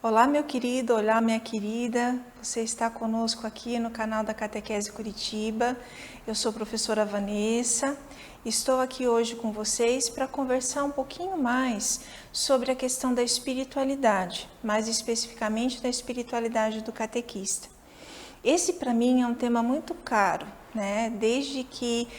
Olá, meu querido, olá, minha querida. Você está conosco aqui no canal da Catequese Curitiba. Eu sou a professora Vanessa. Estou aqui hoje com vocês para conversar um pouquinho mais sobre a questão da espiritualidade, mais especificamente da espiritualidade do catequista. Esse, para mim, é um tema muito caro, né? Desde que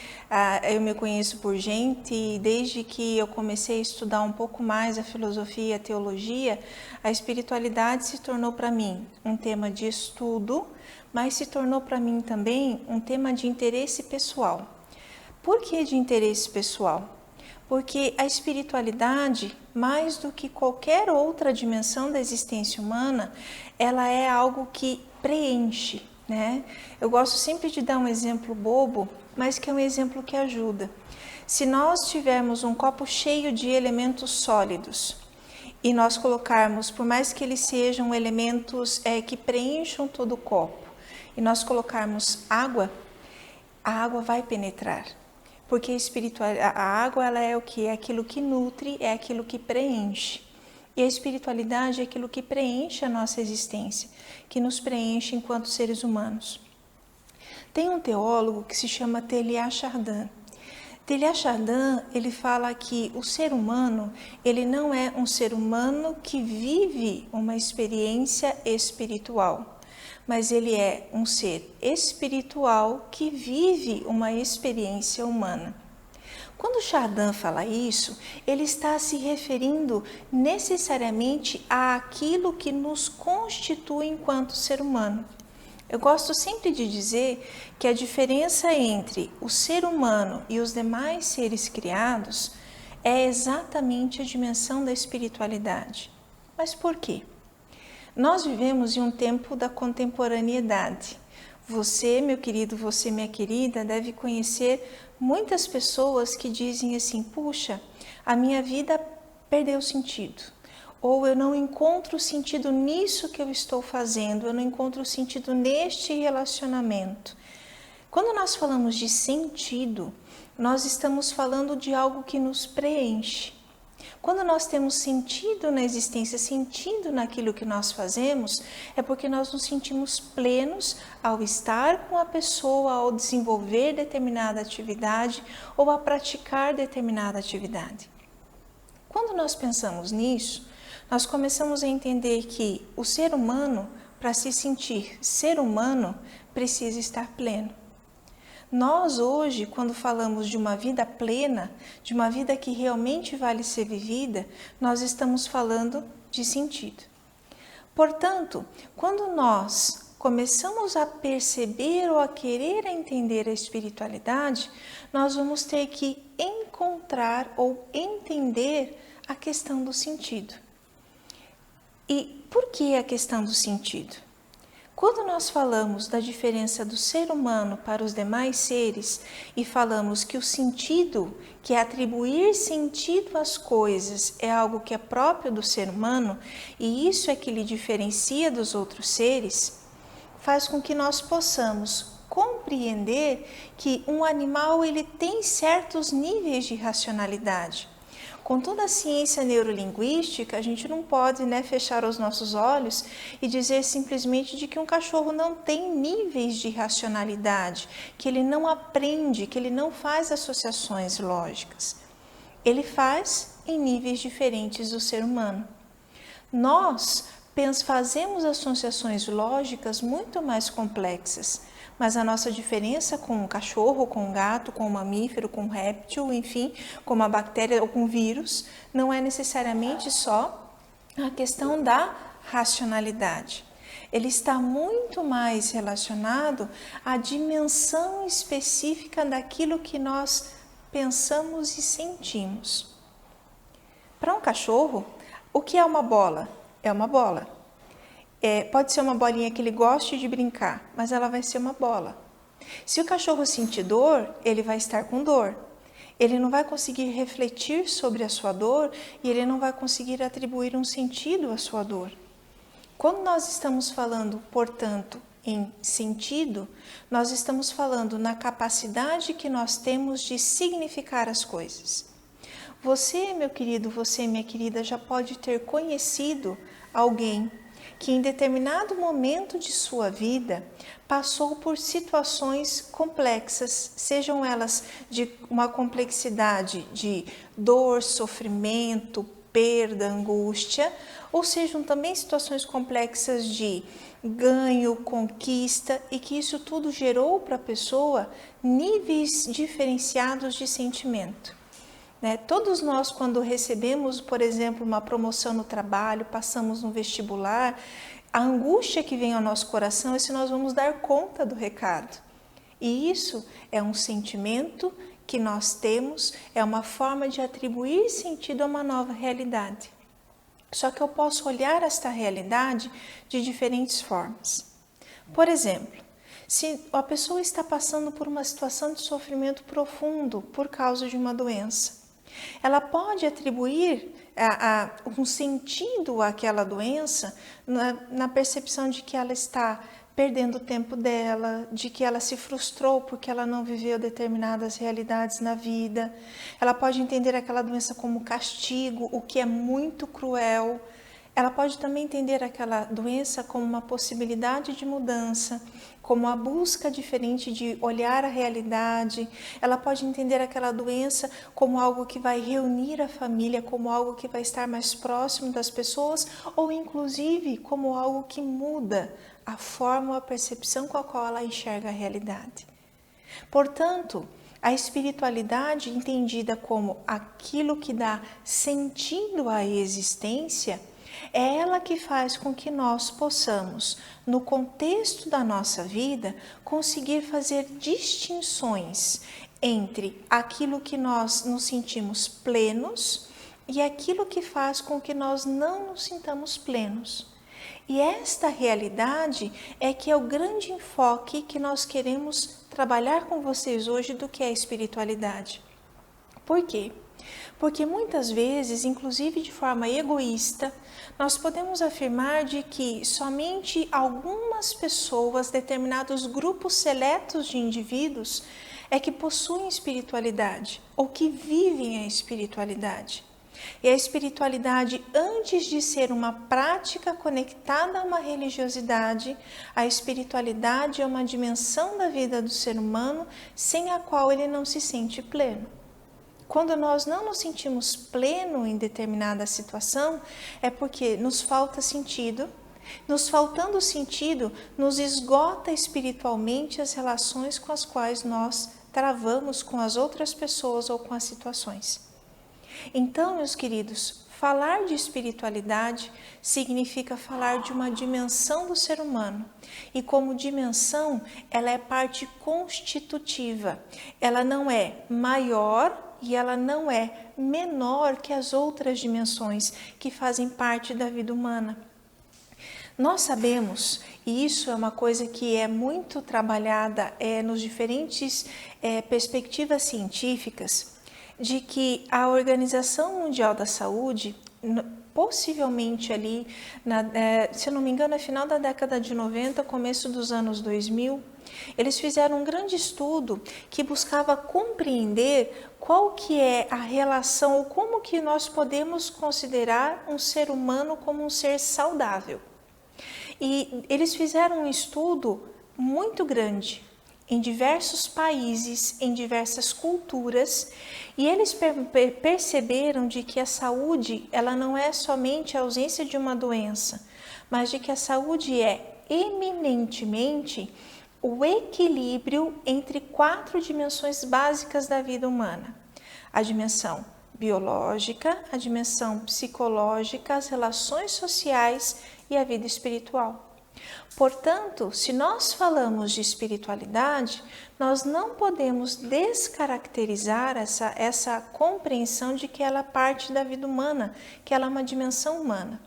eu me conheço por gente, desde que eu comecei a estudar um pouco mais a filosofia e a teologia, a espiritualidade se tornou para mim um tema de estudo, mas se tornou para mim também um tema de interesse pessoal. Por que de interesse pessoal? Porque a espiritualidade, mais do que qualquer outra dimensão da existência humana, ela é algo que preenche, né? Eu gosto sempre de dar um exemplo bobo, mas que é um exemplo que ajuda. Se nós tivermos um copo cheio de elementos sólidos e nós colocarmos, por mais que eles sejam elementos que preencham todo o copo, e nós colocarmos água, a água vai penetrar. Porque a água ela é o que? É aquilo que nutre, é aquilo que preenche. E a espiritualidade é aquilo que preenche a nossa existência, que nos preenche enquanto seres humanos. Tem um teólogo que se chama Teilhard de Chardin. Teilhard de Chardin, ele fala que o ser humano, ele não é um ser humano que vive uma experiência espiritual, mas ele é um ser espiritual que vive uma experiência humana. Quando Chardin fala isso, ele está se referindo necessariamente àquilo que nos constitui enquanto ser humano. Eu gosto sempre de dizer que a diferença entre o ser humano e os demais seres criados é exatamente a dimensão da espiritualidade. Mas por quê? Nós vivemos em um tempo da contemporaneidade. Você, meu querido, você, minha querida, deve conhecer muitas pessoas que dizem assim: puxa, a minha vida perdeu sentido. Ou eu não encontro sentido nisso que eu estou fazendo, eu não encontro sentido neste relacionamento. Quando nós falamos de sentido, nós estamos falando de algo que nos preenche. Quando nós temos sentido na existência, sentido naquilo que nós fazemos, é porque nós nos sentimos plenos ao estar com a pessoa, ao desenvolver determinada atividade ou a praticar determinada atividade. Quando nós pensamos nisso, nós começamos a entender que o ser humano, para se sentir ser humano, precisa estar pleno. Nós hoje, quando falamos de uma vida plena, de uma vida que realmente vale ser vivida, nós estamos falando de sentido. Portanto, quando nós começamos a perceber ou a querer entender a espiritualidade, nós vamos ter que encontrar ou entender a questão do sentido. E por que a questão do sentido? Quando nós falamos da diferença do ser humano para os demais seres e falamos que o sentido, que é atribuir sentido às coisas, é algo que é próprio do ser humano e isso é que lhe diferencia dos outros seres, faz com que nós possamos compreender que um animal ele tem certos níveis de racionalidade. Com toda a ciência neurolinguística, a gente não pode fechar os nossos olhos e dizer simplesmente de que um cachorro não tem níveis de racionalidade, que ele não aprende, que ele não faz associações lógicas. Ele faz em níveis diferentes do ser humano. Nós fazemos associações lógicas muito mais complexas, mas a nossa diferença com um cachorro, com um gato, com um mamífero, com um réptil, enfim, com uma bactéria ou com um vírus, não é necessariamente só a questão da racionalidade. Ele está muito mais relacionado à dimensão específica daquilo que nós pensamos e sentimos. Para um cachorro, o que é uma bola? É uma bola. Pode ser uma bolinha que ele goste de brincar, mas ela vai ser uma bola. Se o cachorro sentir dor, ele vai estar com dor. Ele não vai conseguir refletir sobre a sua dor e ele não vai conseguir atribuir um sentido à sua dor. Quando nós estamos falando, portanto, em sentido, nós estamos falando na capacidade que nós temos de significar as coisas. Você, meu querido, você, minha querida, já pode ter conhecido alguém que em determinado momento de sua vida passou por situações complexas, sejam elas de uma complexidade de dor, sofrimento, perda, angústia, ou sejam também situações complexas de ganho, conquista, e que isso tudo gerou para a pessoa níveis diferenciados de sentimento. Todos nós, quando recebemos, por exemplo, uma promoção no trabalho, passamos no vestibular, a angústia que vem ao nosso coração é se nós vamos dar conta do recado. E isso é um sentimento que nós temos, é uma forma de atribuir sentido a uma nova realidade. Só que eu posso olhar esta realidade de diferentes formas. Por exemplo, se a pessoa está passando por uma situação de sofrimento profundo por causa de uma doença, ela pode atribuir um sentido àquela doença na percepção de que ela está perdendo o tempo dela, de que ela se frustrou porque ela não viveu determinadas realidades na vida. Ela pode entender aquela doença como castigo, o que é muito cruel. Ela pode também entender aquela doença como uma possibilidade de mudança, como a busca diferente de olhar a realidade. Ela pode entender aquela doença como algo que vai reunir a família, como algo que vai estar mais próximo das pessoas, ou inclusive como algo que muda a forma, a percepção com a qual ela enxerga a realidade. Portanto, a espiritualidade entendida como aquilo que dá sentido à existência, é ela que faz com que nós possamos, no contexto da nossa vida, conseguir fazer distinções entre aquilo que nós nos sentimos plenos e aquilo que faz com que nós não nos sintamos plenos. E esta realidade é que é o grande enfoque que nós queremos trabalhar com vocês hoje do que é a espiritualidade. Por quê? Porque muitas vezes, inclusive de forma egoísta, nós podemos afirmar de que somente algumas pessoas, determinados grupos seletos de indivíduos, é que possuem espiritualidade ou que vivem a espiritualidade. E a espiritualidade, antes de ser uma prática conectada a uma religiosidade, a espiritualidade é uma dimensão da vida do ser humano sem a qual ele não se sente pleno. Quando nós não nos sentimos pleno em determinada situação, é porque nos falta sentido. Nos faltando sentido, nos esgota espiritualmente as relações com as quais nós travamos com as outras pessoas ou com as situações. Então, meus queridos, falar de espiritualidade significa falar de uma dimensão do ser humano. E como dimensão, ela é parte constitutiva. Ela não é maior e ela não é menor que as outras dimensões que fazem parte da vida humana. Nós sabemos, e isso é uma coisa que é muito trabalhada nos diferentes perspectivas científicas, de que a Organização Mundial da Saúde, possivelmente ali, se eu não me engano, no final da década de 90, começo dos anos 2000, eles fizeram um grande estudo que buscava compreender qual que é a relação, ou como que nós podemos considerar um ser humano como um ser saudável. E eles fizeram um estudo muito grande, em diversos países, em diversas culturas, e eles perceberam de que a saúde, ela não é somente a ausência de uma doença, mas de que a saúde é eminentemente o equilíbrio entre 4 dimensões básicas da vida humana: a dimensão biológica, a dimensão psicológica, as relações sociais e a vida espiritual. Portanto, se nós falamos de espiritualidade, nós não podemos descaracterizar essa compreensão de que ela é parte da vida humana, que ela é uma dimensão humana.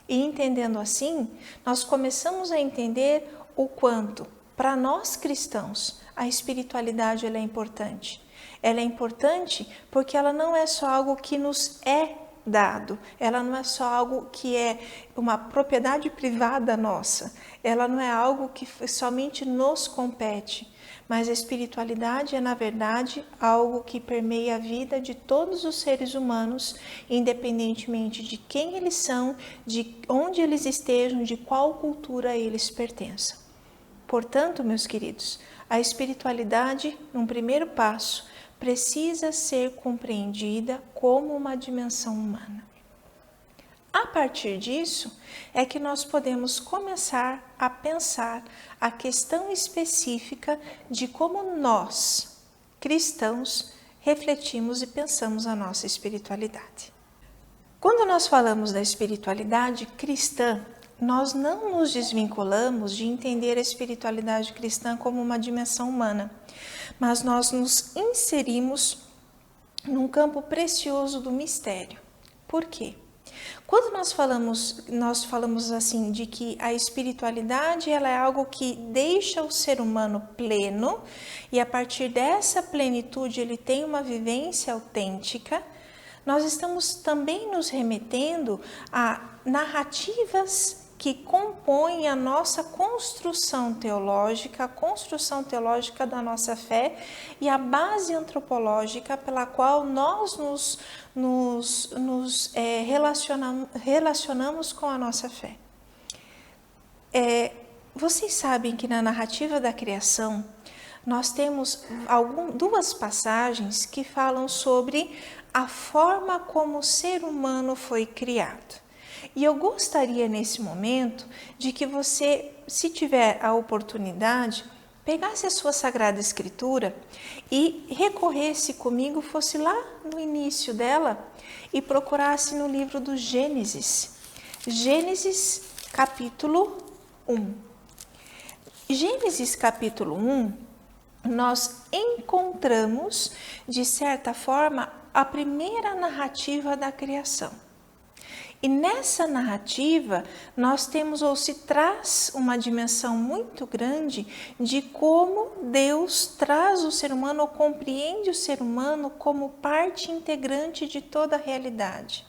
E entendendo assim, nós começamos a entender o quanto, para nós cristãos, a espiritualidade ela é importante. Ela é importante porque ela não é só algo que nos é dado, ela não é só algo que é uma propriedade privada nossa, ela não é algo que somente nos compete, mas a espiritualidade é, na verdade, algo que permeia a vida de todos os seres humanos, independentemente de quem eles são, de onde eles estejam, de qual cultura eles pertençam. Portanto, meus queridos, a espiritualidade, num primeiro passo, precisa ser compreendida como uma dimensão humana. A partir disso, é que nós podemos começar a pensar a questão específica de como nós, cristãos, refletimos e pensamos a nossa espiritualidade. Quando nós falamos da espiritualidade cristã, nós não nos desvinculamos de entender a espiritualidade cristã como uma dimensão humana, mas nós nos inserimos num campo precioso do mistério. Por quê? Quando nós falamos assim de que a espiritualidade ela é algo que deixa o ser humano pleno e a partir dessa plenitude ele tem uma vivência autêntica, nós estamos também nos remetendo a narrativas que compõem a nossa construção teológica, a construção teológica da nossa fé e a base antropológica pela qual nós nos relacionamos com a nossa fé. Vocês sabem que na narrativa da criação nós temos duas passagens que falam sobre a forma como o ser humano foi criado. E eu gostaria nesse momento de que você, se tiver a oportunidade, pegasse a sua Sagrada Escritura e recorresse comigo, fosse lá no início dela e procurasse no livro do Gênesis. Gênesis capítulo 1. Gênesis capítulo 1, nós encontramos, de certa forma, a primeira narrativa da criação. E nessa narrativa, nós temos ou se traz uma dimensão muito grande de como Deus traz o ser humano ou compreende o ser humano como parte integrante de toda a realidade.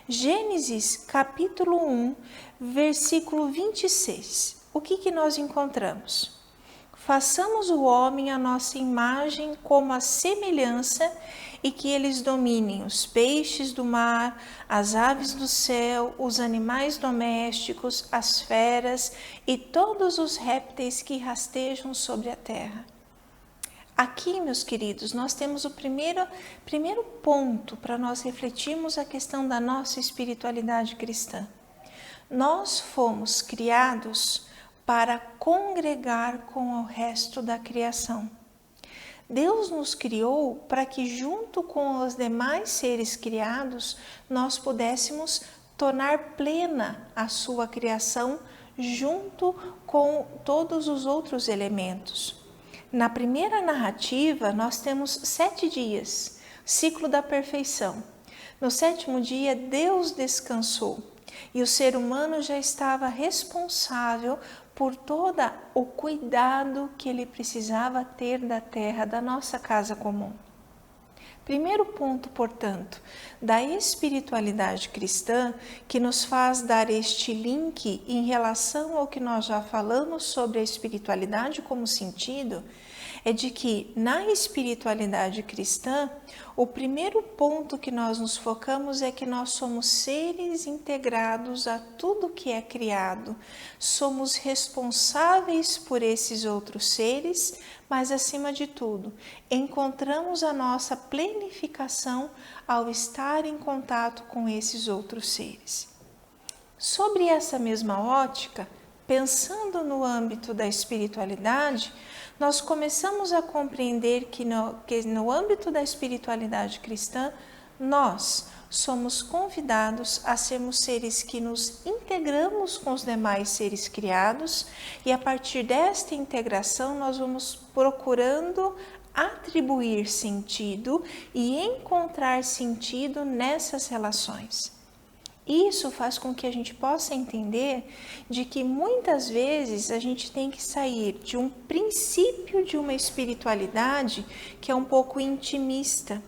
Gênesis capítulo 1, versículo 26. O que nós encontramos? Façamos o homem à nossa imagem como a semelhança e que eles dominem os peixes do mar, as aves do céu, os animais domésticos, as feras e todos os répteis que rastejam sobre a terra. Aqui, meus queridos, nós temos o primeiro ponto para nós refletirmos a questão da nossa espiritualidade cristã. Nós fomos criados para congregar com o resto da criação. Deus nos criou para que junto com os demais seres criados, nós pudéssemos tornar plena a sua criação junto com todos os outros elementos. Na primeira narrativa, nós temos 7 dias, ciclo da perfeição. No 7º dia, Deus descansou e o ser humano já estava responsável por todo o cuidado que ele precisava ter da terra, da nossa casa comum. Primeiro ponto, portanto, da espiritualidade cristã, que nos faz dar este link em relação ao que nós já falamos sobre a espiritualidade como sentido, é de que na espiritualidade cristã, o primeiro ponto que nós nos focamos é que nós somos seres integrados a tudo que é criado, somos responsáveis por esses outros seres, mas acima de tudo, encontramos a nossa plenificação ao estar em contato com esses outros seres. Sobre essa mesma ótica, pensando no âmbito da espiritualidade, nós começamos a compreender que no âmbito da espiritualidade cristã, nós somos convidados a sermos seres que nos integramos com os demais seres criados e a partir desta integração nós vamos procurando atribuir sentido e encontrar sentido nessas relações. Isso faz com que a gente possa entender de que muitas vezes a gente tem que sair de um princípio de uma espiritualidade que é um pouco intimista.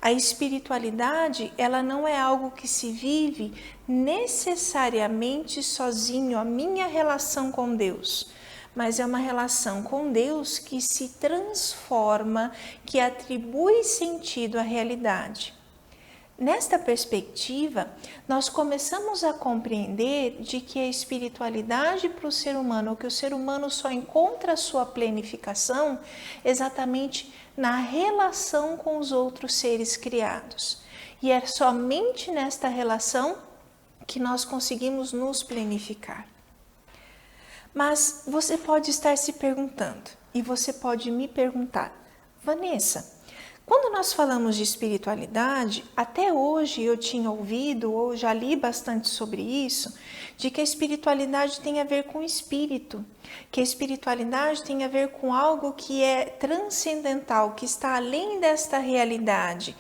A espiritualidade, ela não é algo que se vive necessariamente sozinho, a minha relação com Deus, mas é uma relação com Deus que se transforma, que atribui sentido à realidade. Nesta perspectiva, nós começamos a compreender de que a espiritualidade para o ser humano, ou que o ser humano só encontra a sua plenificação exatamente na relação com os outros seres criados. E é somente nesta relação que nós conseguimos nos plenificar. Mas você pode estar se perguntando, e você pode me perguntar, Vanessa, quando nós falamos de espiritualidade, até hoje eu tinha ouvido ou já li bastante sobre isso, de que a espiritualidade tem a ver com o espírito, que a espiritualidade tem a ver com algo que é transcendental, que está além desta realidade.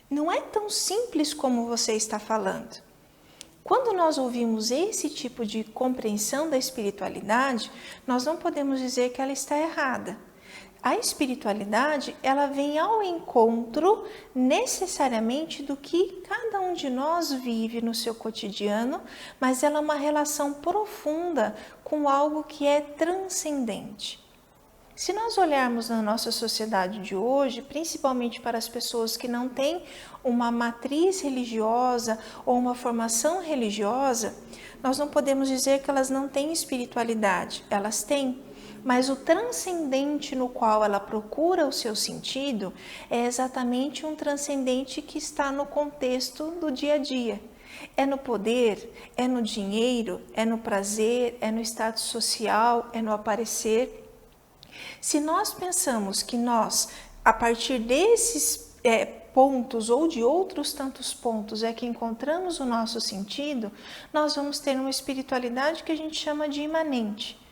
Não é tão simples como você está falando. Quando nós ouvimos esse tipo de compreensão da espiritualidade, nós não podemos dizer que ela está errada. A espiritualidade, ela vem ao encontro necessariamente do que cada um de nós vive no seu cotidiano, mas ela é uma relação profunda com algo que é transcendente. Se nós olharmos na nossa sociedade de hoje, principalmente para as pessoas que não têm uma matriz religiosa ou uma formação religiosa, nós não podemos dizer que elas não têm espiritualidade, elas têm. Mas o transcendente no qual ela procura o seu sentido é exatamente um transcendente que está no contexto do dia a dia. É no poder, é no dinheiro, é no prazer, é no status social, é no aparecer. Se nós pensamos que nós, a partir desses pontos ou de outros tantos pontos é que encontramos o nosso sentido, nós vamos ter uma espiritualidade que a gente chama de imanente.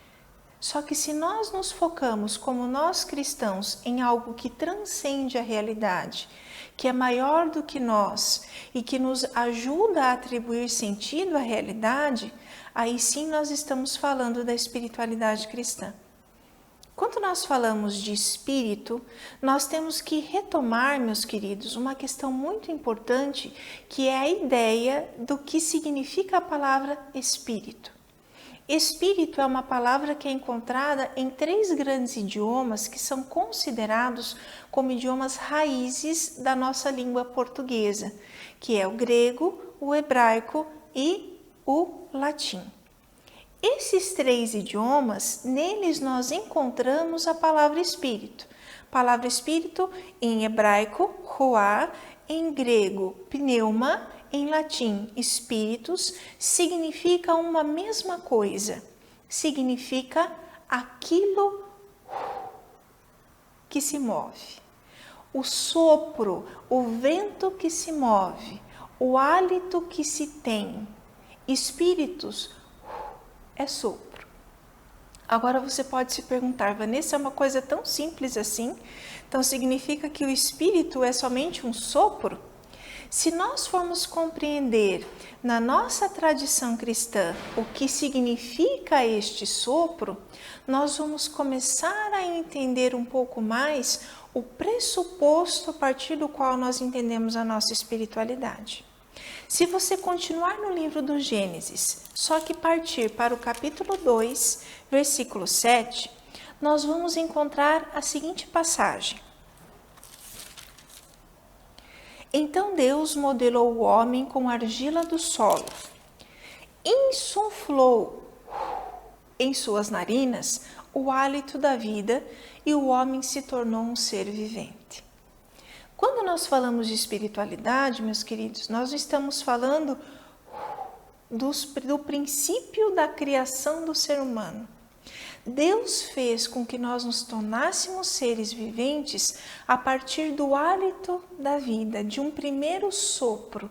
Só que se nós nos focamos, como nós cristãos, em algo que transcende a realidade, que é maior do que nós e que nos ajuda a atribuir sentido à realidade, aí sim nós estamos falando da espiritualidade cristã. Quando nós falamos de espírito, nós temos que retomar, meus queridos, uma questão muito importante, que é a ideia do que significa a palavra espírito. Espírito é uma palavra que é encontrada em 3 grandes idiomas que são considerados como idiomas raízes da nossa língua portuguesa, que é o grego, o hebraico e o latim. Esses 3 idiomas, neles nós encontramos a palavra espírito. Palavra espírito em hebraico, ruá, em grego, pneuma, em latim, espíritus, significa uma mesma coisa. Significa aquilo que se move. O sopro, o vento que se move, o hálito que se tem. Espíritos é sopro. Agora você pode se perguntar, Vanessa, é uma coisa tão simples assim? Então significa que o espírito é somente um sopro? Se nós formos compreender na nossa tradição cristã o que significa este sopro, nós vamos começar a entender um pouco mais o pressuposto a partir do qual nós entendemos a nossa espiritualidade. Se você continuar no livro do Gênesis, só que partir para o capítulo 2, versículo 7, nós vamos encontrar a seguinte passagem. Então Deus modelou o homem com argila do solo, insuflou em suas narinas o hálito da vida e o homem se tornou um ser vivente. Quando nós falamos de espiritualidade, meus queridos, nós estamos falando do princípio da criação do ser humano. Deus fez com que nós nos tornássemos seres viventes a partir do hálito da vida, de um primeiro sopro.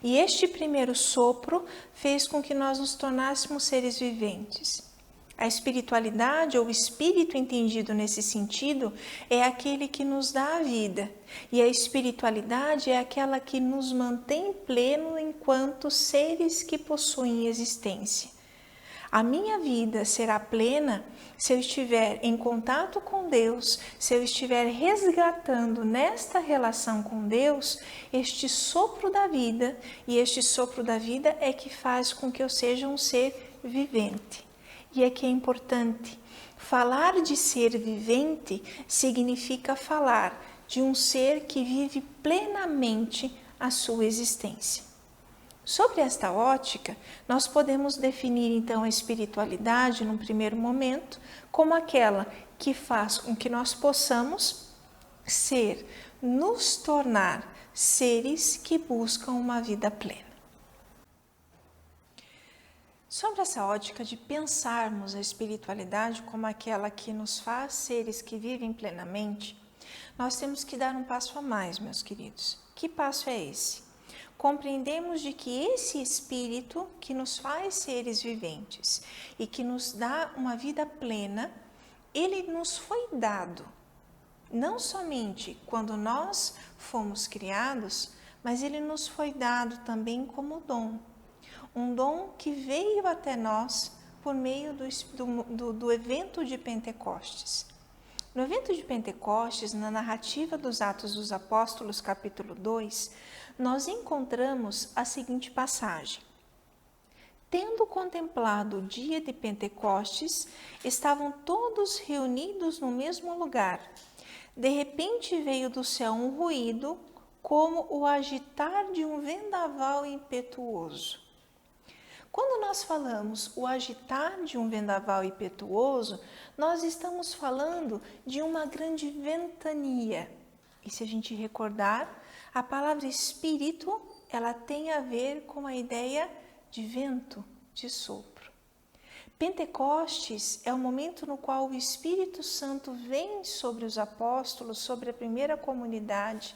E este primeiro sopro fez com que nós nos tornássemos seres viventes. A espiritualidade, ou espírito entendido nesse sentido, é aquele que nos dá a vida. E a espiritualidade é aquela que nos mantém pleno enquanto seres que possuem existência. A minha vida será plena se eu estiver em contato com Deus, se eu estiver resgatando nesta relação com Deus este sopro da vida, e este sopro da vida é que faz com que eu seja um ser vivente. E aqui é importante Falar de ser vivente significa falar de um ser que vive plenamente a sua existência. Sobre esta ótica, nós podemos definir então a espiritualidade, num primeiro momento, como aquela que faz com que nós possamos nos tornar seres que buscam uma vida plena. Sobre essa ótica de pensarmos a espiritualidade como aquela que nos faz seres que vivem plenamente, nós temos que dar um passo a mais, meus queridos. Que passo é esse? Compreendemos de que esse espírito que nos faz seres viventes e que nos dá uma vida plena, ele nos foi dado, não somente quando nós fomos criados, mas ele nos foi dado também como dom. Um dom que veio até nós por meio do evento de Pentecostes. No evento de Pentecostes, na narrativa dos Atos dos Apóstolos, capítulo 2, nós encontramos a seguinte passagem. Tendo contemplado o dia de Pentecostes, estavam todos reunidos no mesmo lugar. De repente veio do céu um ruído, como o agitar de um vendaval impetuoso. Quando nós falamos o agitar de um vendaval impetuoso, nós estamos falando de uma grande ventania. E se a gente recordar, a palavra espírito, ela tem a ver com a ideia de vento, de sopro. Pentecostes é o momento no qual o Espírito Santo vem sobre os apóstolos, sobre a primeira comunidade,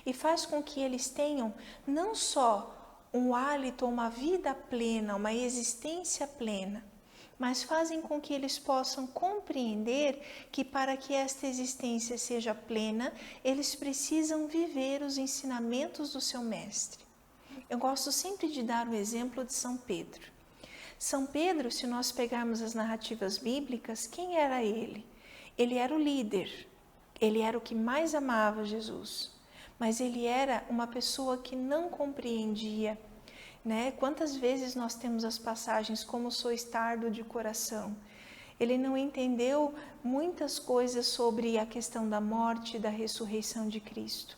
e faz com que eles tenham não só um hálito, uma vida plena, uma existência plena, mas fazem com que eles possam compreender que para que esta existência seja plena, eles precisam viver os ensinamentos do seu mestre. Eu gosto sempre de dar o exemplo de São Pedro. São Pedro, se nós pegarmos as narrativas bíblicas, quem era ele? Ele era o líder, ele era o que mais amava Jesus. Mas ele era uma pessoa que não compreendia, né? Quantas vezes nós temos as passagens como sois tardo de coração? Ele não entendeu muitas coisas sobre a questão da morte e da ressurreição de Cristo.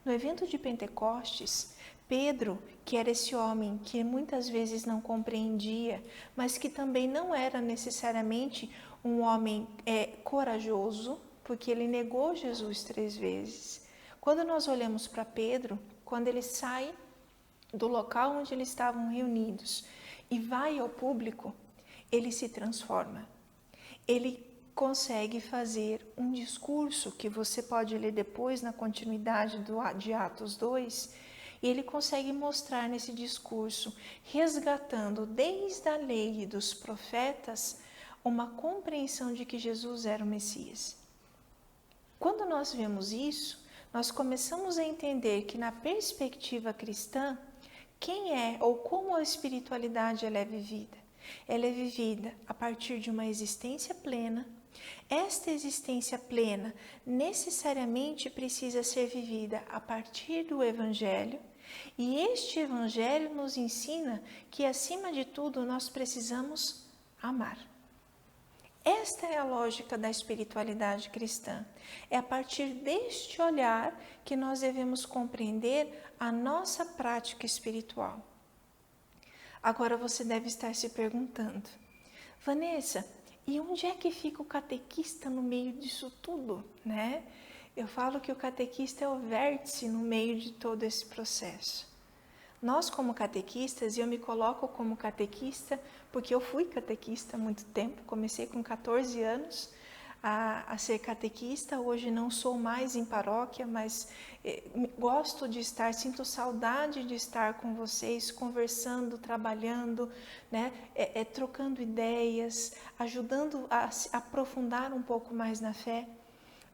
No evento de Pentecostes, Pedro, que era esse homem que muitas vezes não compreendia, mas que também não era necessariamente um homem corajoso, porque ele negou Jesus 3 vezes. Quando nós olhamos para Pedro, quando ele sai do local onde eles estavam reunidos e vai ao público, ele se transforma. Ele consegue fazer um discurso que você pode ler depois na continuidade de Atos 2, e ele consegue mostrar nesse discurso, resgatando desde a lei e dos profetas, uma compreensão de que Jesus era o Messias. Quando nós vemos isso, nós começamos a entender que na perspectiva cristã, quem é ou como a espiritualidade ela é vivida? Ela é vivida a partir de uma existência plena. Esta existência plena necessariamente precisa ser vivida a partir do Evangelho, e este Evangelho nos ensina que, acima de tudo, nós precisamos amar. Esta é a lógica da espiritualidade cristã. É a partir deste olhar que nós devemos compreender a nossa prática espiritual. Agora você deve estar se perguntando, Vanessa, e onde é que fica o catequista no meio disso tudo, né? Eu falo que o catequista é o vértice no meio de todo esse processo. Nós, como catequistas, e eu me coloco como catequista, porque eu fui catequista há muito tempo, comecei com 14 anos a ser catequista, hoje não sou mais em paróquia, mas gosto de estar, sinto saudade de estar com vocês, conversando, trabalhando, né? Trocando ideias, ajudando a aprofundar um pouco mais na fé.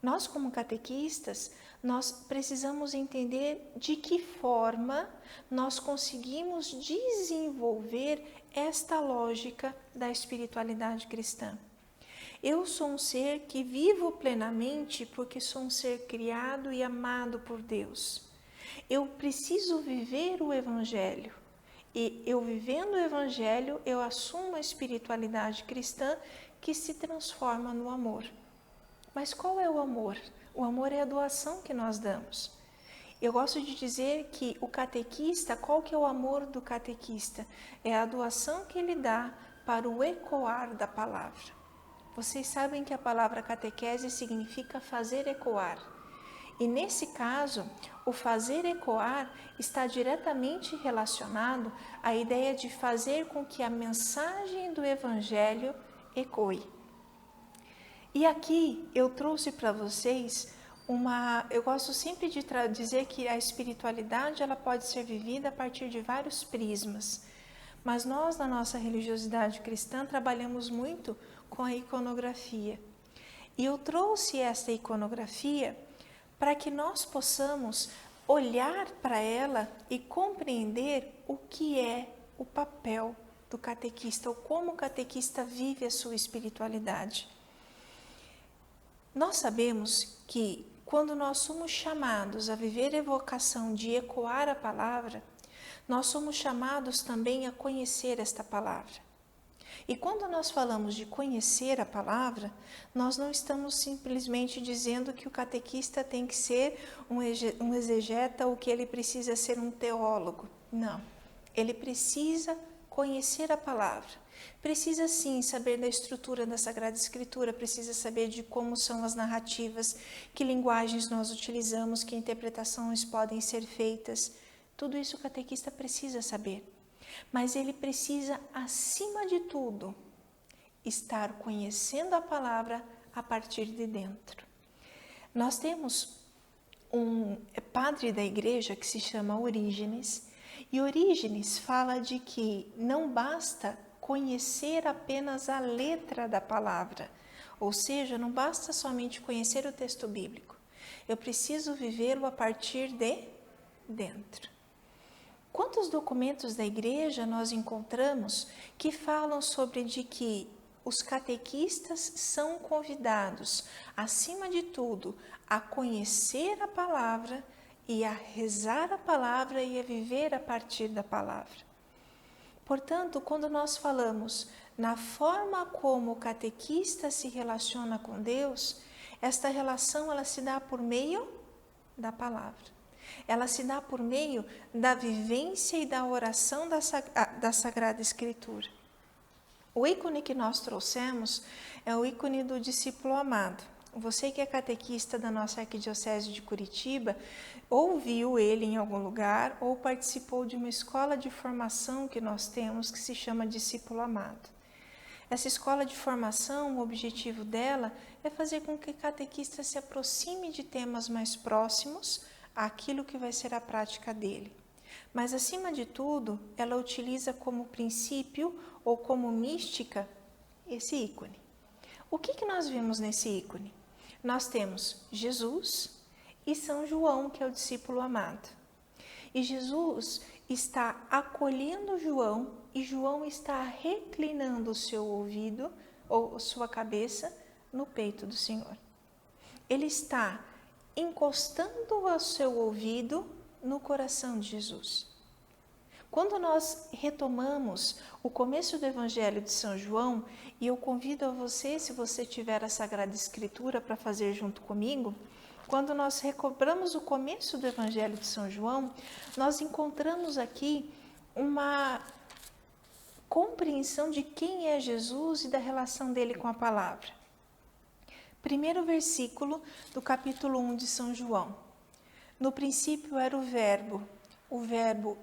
Nós, como catequistas, nós precisamos entender de que forma nós conseguimos desenvolver esta lógica da espiritualidade cristã. Eu sou um ser que vivo plenamente porque sou um ser criado e amado por Deus. Eu preciso viver o Evangelho. E eu vivendo o Evangelho, eu assumo a espiritualidade cristã que se transforma no amor. Mas qual é o amor? O amor é a doação que nós damos. Eu gosto de dizer que o catequista, qual que é o amor do catequista? É a doação que ele dá para o ecoar da palavra. Vocês sabem que a palavra catequese significa fazer ecoar. E nesse caso, o fazer ecoar está diretamente relacionado à ideia de fazer com que a mensagem do Evangelho ecoe. E aqui eu trouxe para vocês eu gosto sempre de dizer que a espiritualidade ela pode ser vivida a partir de vários prismas. Mas nós, na nossa religiosidade cristã, trabalhamos muito com a iconografia. E eu trouxe esta iconografia para que nós possamos olhar para ela e compreender o que é o papel do catequista, ou como o catequista vive a sua espiritualidade. Nós sabemos que quando nós somos chamados a viver a vocação de ecoar a palavra, nós somos chamados também a conhecer esta palavra. E quando nós falamos de conhecer a palavra, nós não estamos simplesmente dizendo que o catequista tem que ser um exegeta ou que ele precisa ser um teólogo. Não, ele precisa conhecer a palavra. Precisa sim saber da estrutura da Sagrada Escritura, precisa saber de como são as narrativas, que linguagens nós utilizamos, que interpretações podem ser feitas. Tudo isso o catequista precisa saber. Mas ele precisa, acima de tudo, estar conhecendo a palavra a partir de dentro. Nós temos um padre da igreja que se chama Orígenes, e Orígenes fala de que não basta conhecer apenas a letra da palavra, ou seja, não basta somente conhecer o texto bíblico, eu preciso vivê-lo a partir de dentro. Quantos documentos da igreja nós encontramos que falam sobre de que os catequistas são convidados, acima de tudo, a conhecer a palavra e a rezar a palavra e a viver a partir da palavra. Portanto, quando nós falamos na forma como o catequista se relaciona com Deus, esta relação ela se dá por meio da palavra. Ela se dá por meio da vivência e da oração da Sagrada Escritura. O ícone que nós trouxemos é o ícone do discípulo amado. Você que é catequista da nossa Arquidiocese de Curitiba, ou viu ele em algum lugar, ou participou de uma escola de formação que nós temos, que se chama Discípulo Amado. Essa escola de formação, o objetivo dela é fazer com que o catequista se aproxime de temas mais próximos àquilo que vai ser a prática dele. Mas, acima de tudo, ela utiliza como princípio ou como mística esse ícone. O que nós vimos nesse ícone? Nós temos Jesus e São João, que é o discípulo amado. E Jesus está acolhendo João e João está reclinando o seu ouvido ou sua cabeça no peito do Senhor. Ele está encostando o seu ouvido no coração de Jesus. Quando nós retomamos o começo do Evangelho de São João, e eu convido a você, se você tiver a Sagrada Escritura para fazer junto comigo, quando nós recobramos o começo do Evangelho de São João, nós encontramos aqui uma compreensão de quem é Jesus e da relação dele com a palavra. Primeiro versículo do capítulo 1 de São João. No princípio era o Verbo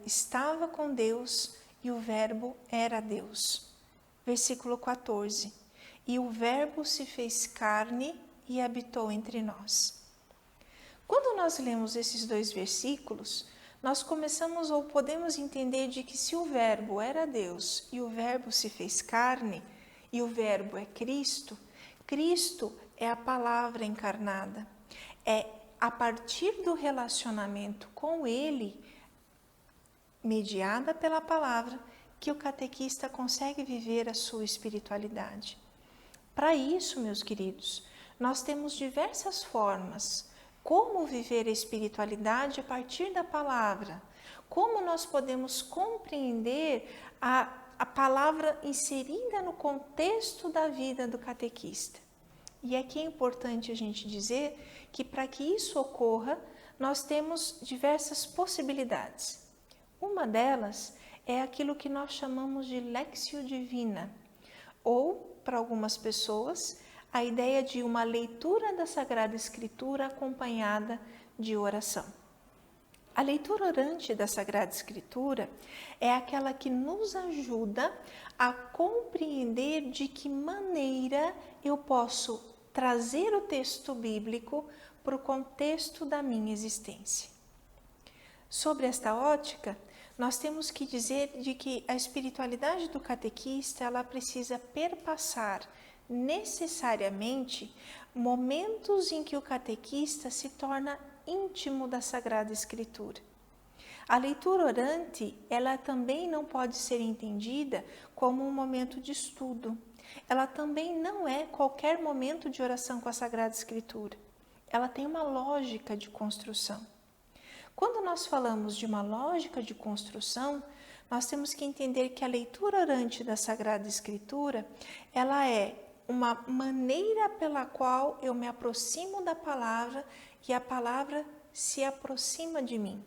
estava com Deus e o Verbo era Deus. Versículo 14. E o Verbo se fez carne e habitou entre nós. Quando nós lemos esses dois versículos, nós começamos ou podemos entender de que se o Verbo era Deus e o Verbo se fez carne e o Verbo é Cristo, Cristo é a palavra encarnada. É a partir do relacionamento com Ele, mediada pela palavra, que o catequista consegue viver a sua espiritualidade. Para isso, meus queridos, nós temos diversas formas como viver a espiritualidade a partir da palavra, como nós podemos compreender a a palavra inserida no contexto da vida do catequista. E aqui é importante a gente dizer que para que isso ocorra, nós temos diversas possibilidades. Uma delas é aquilo que nós chamamos de Lectio Divina, ou, para algumas pessoas, a ideia de uma leitura da Sagrada Escritura acompanhada de oração. A leitura orante da Sagrada Escritura é aquela que nos ajuda a compreender de que maneira eu posso trazer o texto bíblico para o contexto da minha existência. Sobre esta ótica, nós temos que dizer de que a espiritualidade do catequista ela precisa perpassar necessariamente momentos em que o catequista se torna íntimo da Sagrada Escritura. A leitura orante, ela também não pode ser entendida como um momento de estudo. Ela também não é qualquer momento de oração com a Sagrada Escritura. Ela tem uma lógica de construção. Quando nós falamos de uma lógica de construção, nós temos que entender que a leitura orante da Sagrada Escritura, ela é uma maneira pela qual eu me aproximo da palavra e a palavra se aproxima de mim.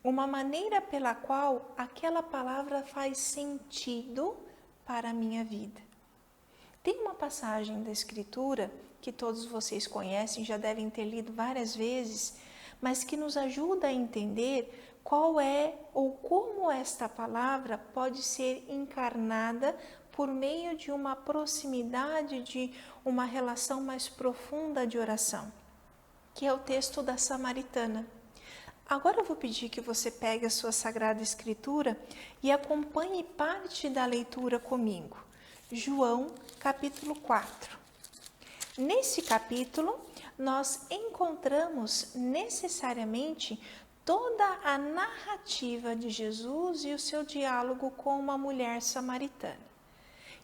Uma maneira pela qual aquela palavra faz sentido para a minha vida. Tem uma passagem da Escritura que todos vocês conhecem, já devem ter lido várias vezes, mas que nos ajuda a entender qual é ou como esta palavra pode ser encarnada por meio de uma proximidade, de uma relação mais profunda de oração, que é o texto da Samaritana. Agora eu vou pedir que você pegue a sua Sagrada Escritura e acompanhe parte da leitura comigo. João, capítulo 4. Nesse capítulo, nós encontramos necessariamente toda a narrativa de Jesus e o seu diálogo com uma mulher samaritana.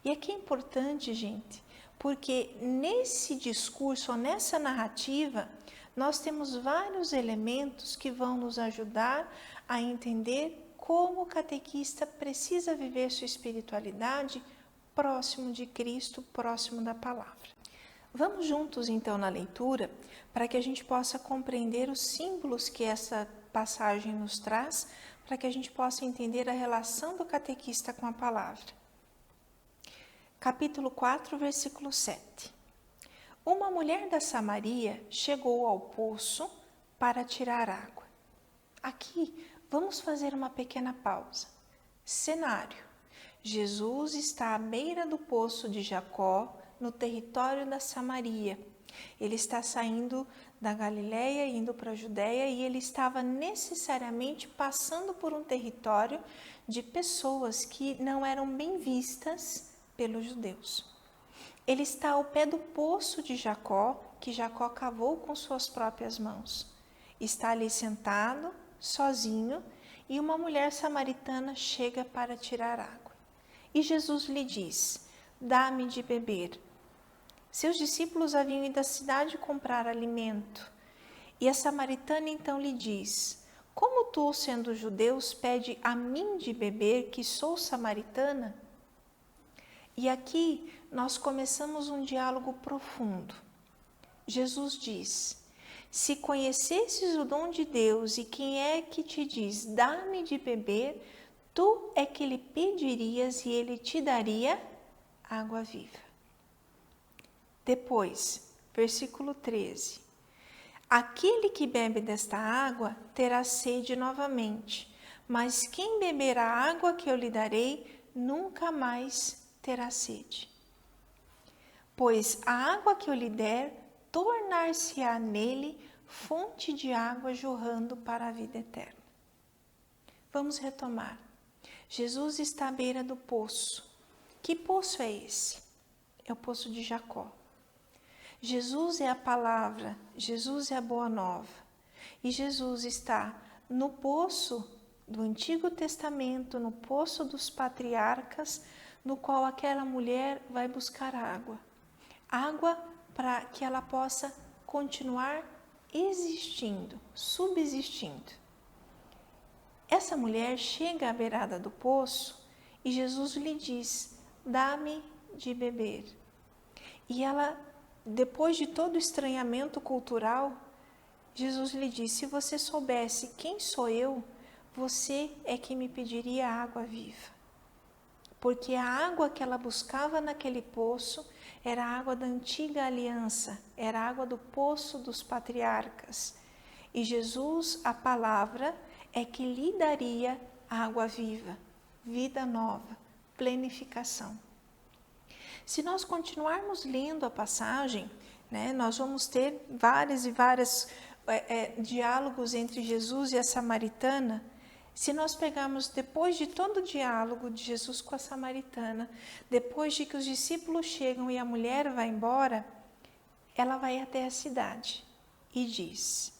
E aqui é importante, gente, porque nesse discurso, ou nessa narrativa, nós temos vários elementos que vão nos ajudar a entender como o catequista precisa viver sua espiritualidade próximo de Cristo, próximo da palavra. Vamos juntos então na leitura para que a gente possa compreender os símbolos que essa passagem nos traz, para que a gente possa entender a relação do catequista com a palavra. Capítulo 4, versículo 7. Uma mulher da Samaria chegou ao poço para tirar água. Aqui vamos fazer uma pequena pausa. Cenário: Jesus está à beira do poço de Jacó, no território da Samaria. Ele está saindo da Galileia, indo para a Judéia, e ele estava necessariamente passando por um território de pessoas que não eram bem vistas pelos judeus. Ele está ao pé do poço de Jacó, que Jacó cavou com suas próprias mãos. Está ali sentado, sozinho, e uma mulher samaritana chega para tirar água. E Jesus lhe diz: dá-me de beber. Seus discípulos haviam ido à cidade comprar alimento. E a samaritana então lhe diz: como tu, sendo judeus, pede a mim de beber, que sou samaritana? E aqui nós começamos um diálogo profundo. Jesus diz: se conhecesses o dom de Deus e quem é que te diz, dá-me de beber, tu é que lhe pedirias e ele te daria água viva. Depois, versículo 13. Aquele que bebe desta água terá sede novamente, mas quem beber a água que eu lhe darei, nunca mais terá sede. Pois a água que eu lhe der, tornar-se-á nele fonte de água jorrando para a vida eterna. Vamos retomar. Jesus está à beira do poço. Que poço é esse? É o poço de Jacó. Jesus é a palavra, Jesus é a boa nova. E Jesus está no poço do Antigo Testamento, no poço dos patriarcas, no qual aquela mulher vai buscar água. Água para que ela possa continuar existindo, subsistindo. Essa mulher chega à beirada do poço e Jesus lhe diz: dá-me de beber. E ela, depois de todo o estranhamento cultural, Jesus lhe diz: se você soubesse quem sou eu, você é que me pediria água viva. Porque a água que ela buscava naquele poço era a água da antiga aliança, era a água do poço dos patriarcas. E Jesus, a palavra, é que lhe daria água viva, vida nova, plenificação. Se nós continuarmos lendo a passagem, nós vamos ter vários diálogos entre Jesus e a samaritana. Se nós pegarmos depois de todo o diálogo de Jesus com a samaritana, depois de que os discípulos chegam e a mulher vai embora, ela vai até a cidade e diz: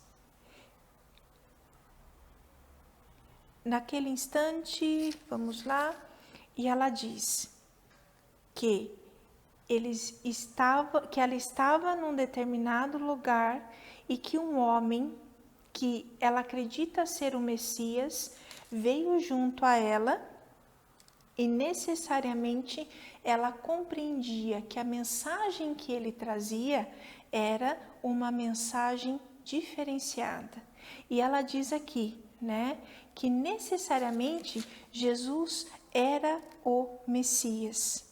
naquele instante, vamos lá, e ela diz que ela estava num determinado lugar e que um homem que ela acredita ser o Messias veio junto a ela e necessariamente ela compreendia que a mensagem que ele trazia era uma mensagem diferenciada. E ela diz aqui, que necessariamente Jesus era o Messias.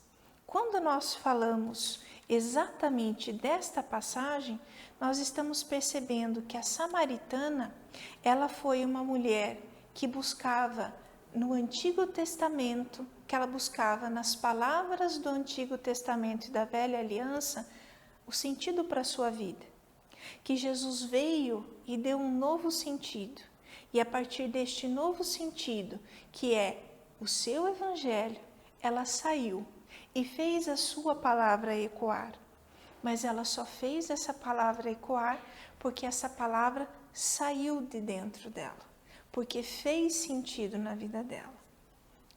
Quando nós falamos exatamente desta passagem, nós estamos percebendo que a samaritana, ela foi uma mulher que buscava no Antigo Testamento, que ela buscava nas palavras do Antigo Testamento e da Velha Aliança, o sentido para a sua vida. Que Jesus veio e deu um novo sentido. E a partir deste novo sentido, que é o seu Evangelho, ela saiu e fez a sua palavra ecoar. Mas ela só fez essa palavra ecoar porque essa palavra saiu de dentro dela, porque fez sentido na vida dela.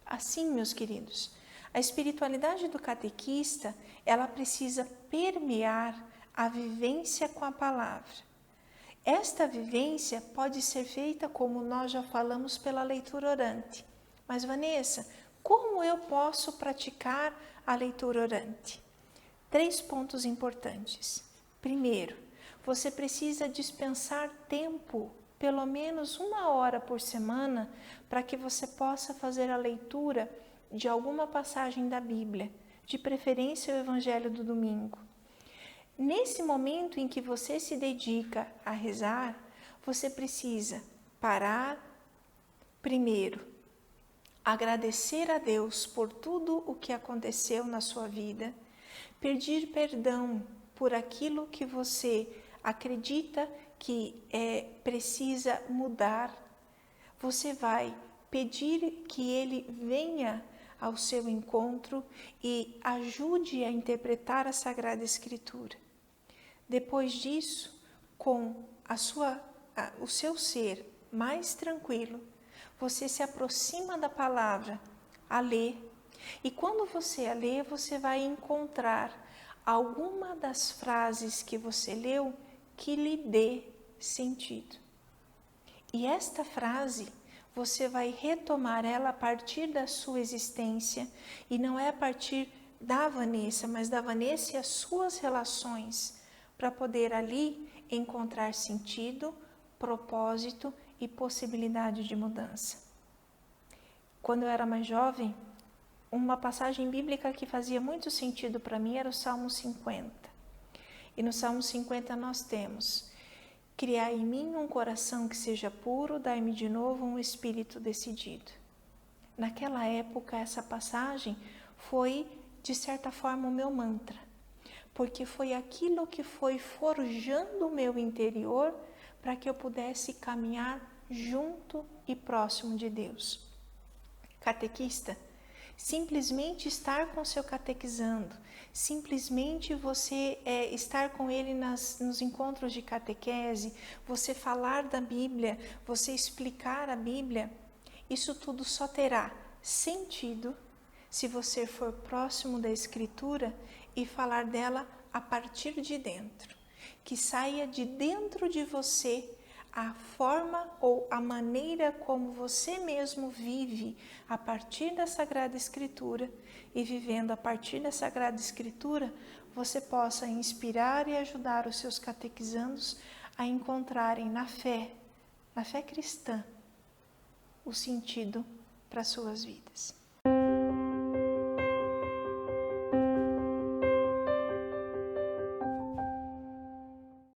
Assim, meus queridos, a espiritualidade do catequista, ela precisa permear a vivência com a palavra. Esta vivência pode ser feita, como nós já falamos, pela leitura orante. Mas, Vanessa, como eu posso praticar a leitura orante? 3 pontos importantes. Primeiro, você precisa dispensar tempo, pelo menos 1 hora por semana, para que você possa fazer a leitura de alguma passagem da Bíblia, de preferência o Evangelho do domingo. Nesse momento em que você se dedica a rezar, você precisa parar, primeiro, agradecer a Deus por tudo o que aconteceu na sua vida, pedir perdão por aquilo que você acredita que precisa mudar. Você vai pedir que Ele venha ao seu encontro e ajude a interpretar a Sagrada Escritura. Depois disso, com o seu ser mais tranquilo, você se aproxima da palavra a ler. E quando você a lê, você vai encontrar alguma das frases que você leu que lhe dê sentido. E esta frase, você vai retomar ela a partir da sua existência, e não é a partir da Vanessa, mas da Vanessa e as suas relações, para poder ali encontrar sentido, propósito e possibilidade de mudança. Quando eu era mais jovem, uma passagem bíblica que fazia muito sentido para mim era o Salmo 50. E no Salmo 50 nós temos: criai em mim um coração que seja puro, dai-me de novo um espírito decidido. Naquela época, essa passagem foi, de certa forma, o meu mantra, porque foi aquilo que foi forjando o meu interior para que eu pudesse caminhar junto e próximo de Deus. Catequista, simplesmente estar com seu catequizando, simplesmente você estar com ele nos encontros de catequese, você falar da Bíblia, você explicar a Bíblia, isso tudo só terá sentido se você for próximo da Escritura e falar dela a partir de dentro, que saia de dentro de você a forma ou a maneira como você mesmo vive a partir da Sagrada Escritura, e vivendo a partir da Sagrada Escritura, você possa inspirar e ajudar os seus catequizandos a encontrarem na fé cristã, o sentido para suas vidas.